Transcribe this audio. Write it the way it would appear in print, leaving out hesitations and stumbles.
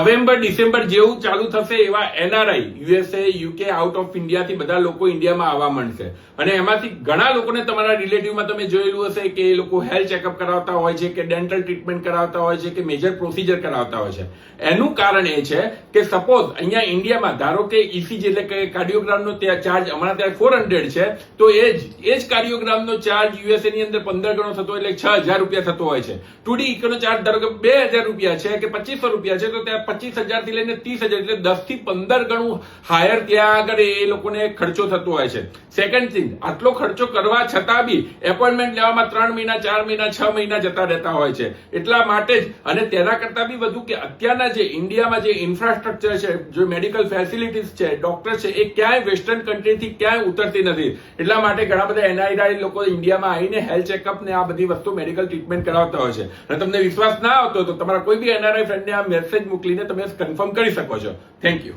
November December જેવું ચાલુ થશે એવા NRI USA UK out of ઇન્ડિયાથી બધા લોકો ઇન્ડિયામાં આવવા માંડશે અને એમાંથી ઘણા લોકોને તમારા રિલેટિવમાં તમે જોયેલું હશે કે એ લોકો હેલ્થ ચેકઅપ કરાવતા હોય છે કે ડેન્ટલ ટ્રીટમેન્ટ કરાવતા હોય છે કે મેજર પ્રોસિજર કરાવતા હોય છે. એનું કારણ એ છે કે સપોઝ અહીંયા ઇન્ડિયામાં ધારો કે ઇસીજી એટલે કે કાર્ડિયોગ્રામનો ચાર્જ હમણાં ત્યાં 400 છે, તો એ જ કાર્ડિયોગ્રામનો ચાર્જ યુએસએ ની અંદર 15 ગણો થતો એટલે 6000 રૂપિયા થતો હોય છે. ટુડી ઇકોનો ચાર્જ ધારો કે 2000 રૂપિયા છે કે 2500 રૂપિયા છે, તો ત્યાં 25,000 થી લઈને 30,000 એટલે 10 થી 15 ગણું હાયર ત્યાં આગળ એ લોકોને ખર્ચો થતો હોય છે. સેકન્ડ થિંગ, આટલો ખર્ચો કરવા છતાં બી એપોઇન્ટમેન્ટ લેવામાં 3 મહિના 4 મહિના 6 મહિના જતા રહેતા હોય છે. એટલા માટે જ અને તેના કરતા બી વધુ કે અત્યારના જે ઇન્ડિયામાં જે ઇન્ફ્રાસ્ટ્રક્ચર છે, જો મેડિકલ ફેસિલિટીઝ છે, ડોક્ટર છે, એ ક્યાંય વેસ્ટર્ન કન્ટ્રીથી ક્યાંય ઉતરતી નથી. એટલા માટે ઘણા બધા એનઆરઆઈ લોકો ઇન્ડિયામાં આવીને હેલ્થ ચેકઅપ ને આ બધી વસ્તુ મેડિકલ ટ્રીટમેન્ટ કરાવતા હોય છે. અને તમને વિશ્વાસ ના આવતો તો તમારા કોઈ બી એનઆરઆઈ ફ્રેન્ડને આ મેસેજ મોકલીને તમે કન્ફર્મ કરી શકો છો. Thank you.